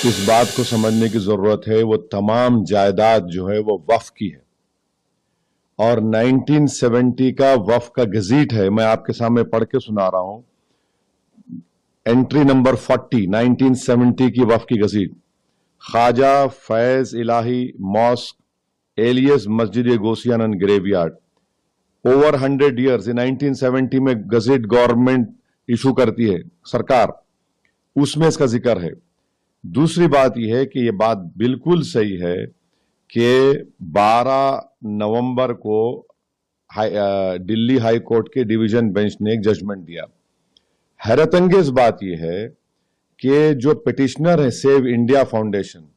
इस बात को समझने की जरूरत है वो तमाम जायदाद जो है वो वक्फ की है और 1970 का वक्फ का गजीट है। मैं आपके सामने पढ़ के सुना रहा हूं। एंट्री नंबर 40 1970 की वक्फ की गजीट। ख्वाजा फैज इलाही मॉस्क एलियस मस्जिद गोसियान ग्रेवयार्ड ओवर 100 ईयर्स। 1970 में गजीट गवर्नमेंट इशू करती है सरकार, उसमें इसका जिक्र है। दूसरी बात यह है कि यह बात बिल्कुल सही है कि 12 नवंबर को दिल्ली हाई कोर्ट के डिवीजन बेंच ने एक जजमेंट दिया। हैरत अंगेज बात यह है कि जो पिटिशनर है सेव इंडिया फाउंडेशन,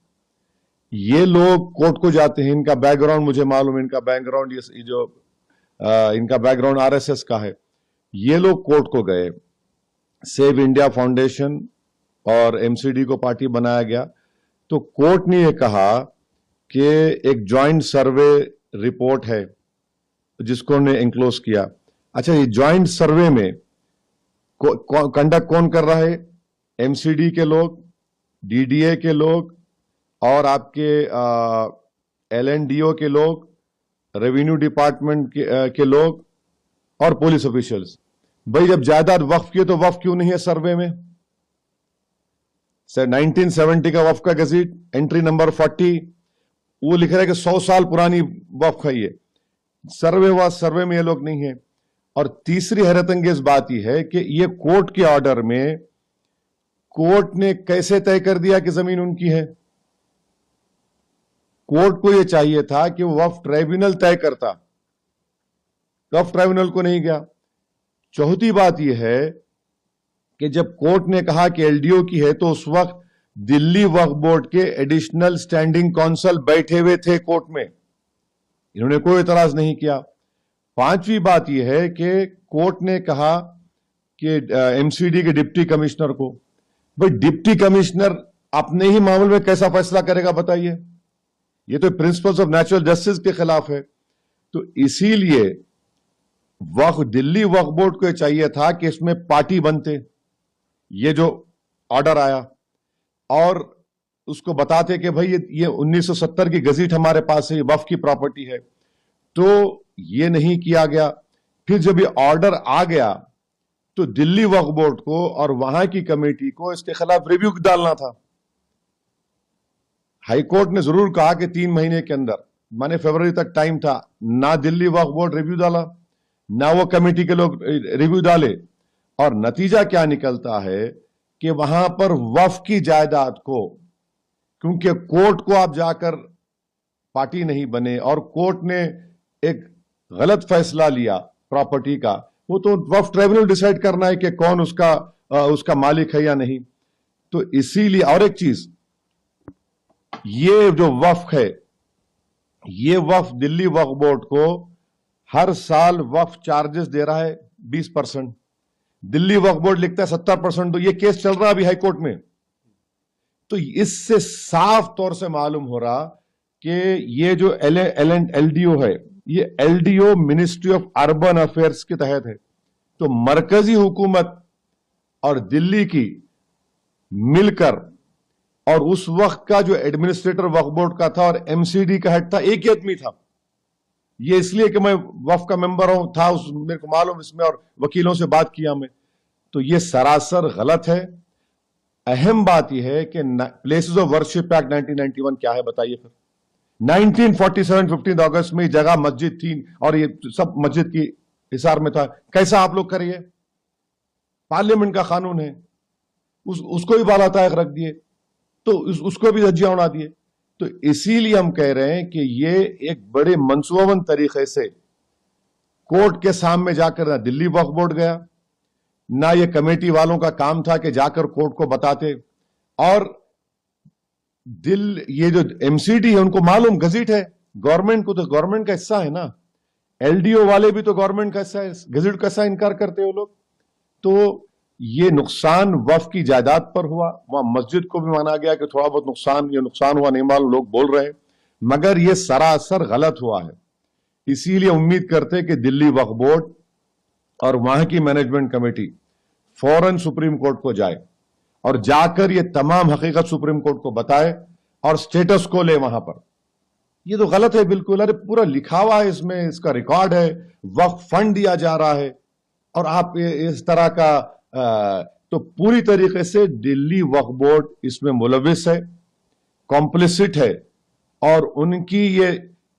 ये लोग कोर्ट को जाते हैं। इनका बैकग्राउंड मुझे मालूम है, इनका बैकग्राउंड इनका बैकग्राउंड आरएसएस का है। ये लोग कोर्ट को गए, सेव इंडिया फाउंडेशन और एमसीडी को पार्टी बनाया गया, तो कोर्ट ने यह कहा कि एक जॉइंट सर्वे रिपोर्ट है जिसको ने एनक्लोज किया। अच्छा, ये जॉइंट सर्वे में कंडक्ट कौन कर रहा है? एमसीडी के लोग, डीडीए के लोग और आपके एलएनडीओ के लोग, रेवेन्यू डिपार्टमेंट के लोग और पुलिस ऑफिशियल्स। भाई जब जायदाद वक्फ की है तो वक्फ क्यों नहीं है सर्वे में? सर 1970 का वक्फ का गजीट एंट्री नंबर 40 वो लिख रहा है कि 100 साल पुरानी वक्फ है ये। सर्वे हुआ, सर्वे में ये लोग नहीं है। और तीसरी हैरत अंगेज बात यह है कि ये कोर्ट के ऑर्डर में कोर्ट ने कैसे तय कर दिया कि जमीन उनकी है? कोर्ट को यह चाहिए था कि वो वक्फ ट्राइब्यूनल तय करता, वक्फ ट्राइब्यूनल को नहीं गया। चौथी बात यह है कि जब कोर्ट ने कहा कि एलडीओ की है तो उस वक्त दिल्ली वक्फ बोर्ड के एडिशनल स्टैंडिंग काउंसिल बैठे हुए थे कोर्ट में, इन्होंने कोई इतराज नहीं किया। पांचवी बात यह है कि कोर्ट ने कहा कि एमसीडी के डिप्टी कमिश्नर को, भाई डिप्टी कमिश्नर अपने ही मामले में कैसा फैसला करेगा बताइए? ये तो प्रिंसिपल्स ऑफ नेचुरल जस्टिस के खिलाफ है। तो इसीलिए दिल्ली वक्फ बोर्ड को चाहिए था कि इसमें पार्टी बनते, ये जो ऑर्डर आया, और उसको बताते कि भाई ये 1970 की गजीट हमारे पास है, ये वक्फ की प्रॉपर्टी है। तो ये नहीं किया गया। फिर जब ये ऑर्डर आ गया तो दिल्ली वक्फ बोर्ड को और वहां की कमेटी को इसके खिलाफ रिव्यू डालना था। हाई कोर्ट ने जरूर कहा कि 3 महीने के अंदर, माने फरवरी तक टाइम था, ना दिल्ली वक्फ बोर्ड रिव्यू डाला, ना वो कमेटी के लोग रिव्यू डाले। और नतीजा क्या निकलता है कि वहां पर वक्फ की जायदाद को, क्योंकि कोर्ट को आप जाकर पार्टी नहीं बने और कोर्ट ने एक गलत फैसला लिया प्रॉपर्टी का, वो तो वक्फ ट्राइब्यूनल डिसाइड करना है कि कौन उसका मालिक है या नहीं। तो इसीलिए, और एक चीज, ये जो वक्फ है, ये वक्फ दिल्ली वक्फ बोर्ड को हर साल वक्फ चार्जेस दे रहा है 20%। दिल्ली वक्फ बोर्ड लिखता है 70%। तो ये केस चल रहा है अभी हाई कोर्ट में। तो इससे साफ तौर से मालूम हो रहा कि ये जो एलडीओ है, ये LDO ministry of urban affairs के तहत है। तो मरकजी हुकूमत और दिल्ली की मिलकर, और उस वक्त का जो एडमिनिस्ट्रेटर वक्फ बोर्ड का था और एमसीडी का हेड था, एक ही आदमी था। ये इसलिए कि मैं वक्फ का मेंबर था, मेरे को मालूम इसमें, और वकीलों से बात किया मैं। तो ये सरासर गलत है। अहम बात यह है कि प्लेसेस ऑफ वर्शिप एक्ट 1991 क्या है बताइए? फिर 1947 15 अगस्त में जगह मस्जिद थी और ये सब मस्जिद की हिसार में था। कैसा आप लोग करिए? पार्लियामेंट का कानून है, उसको भी बाला तायक रख दिए, तो उसको भी धज्जियां उड़ा दिए। तो इसीलिए हम कह रहे हैं कि ये एक बड़े मंसूबाबंद तरीके से कोर्ट के सामने जाकर, ना दिल्ली वक्फ बोर्ड गया, ना ये कमेटी वालों का काम था कि जाकर कोर्ट को बताते। और ये जो एमसीडी है, उनको मालूम गजीट है, गवर्नमेंट को, तो गवर्नमेंट का हिस्सा है ना। एलडीओ वाले भी तो गवर्नमेंट का हिस्सा है, गजीट का हिस्सा इनकार करते हो लोग। तो ये नुकसान वक्फ की जायदाद पर हुआ। वहां मस्जिद को भी माना गया कि थोड़ा बहुत नुकसान हुआ, नहीं मालूम, लोग बोल रहे हैं, मगर ये सरासर गलत हुआ है। इसीलिए उम्मीद करते कि दिल्ली वक्फ बोर्ड और वहां की मैनेजमेंट कमेटी फौरन सुप्रीम कोर्ट को जाए اور جا کر یہ تمام حقیقت سپریم کورٹ کو بتائے اور سٹیٹس کو لے وہاں پر. یہ تو غلط ہے بالکل. ارے پورا لکھا ہوا ہے اس میں, اس کا ریکارڈ ہے, وقف فنڈ دیا جا رہا ہے, اور آپ اس طرح کا تو پوری طریقے سے دلی وقف بورڈ اس میں ملوث ہے, کمپلیسٹ ہے, اور ان کی یہ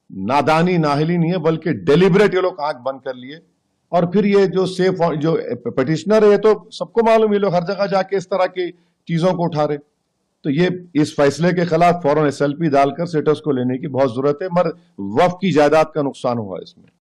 نادانی ناہلی نہیں ہے بلکہ ڈیلیبریٹ یہ لوگ آنکھ بند کر لیے. اور پھر یہ جو جو پٹیشنر ہے تو سب کو معلوم یہ لوگ ہر جگہ جا کے اس طرح کی چیزوں کو اٹھا رہے. تو یہ اس فیصلے کے خلاف فوراً SLP ڈال کر سٹیٹس کو لینے کی بہت ضرورت ہے. مگر وقف کی جائیداد کا نقصان ہوا اس میں.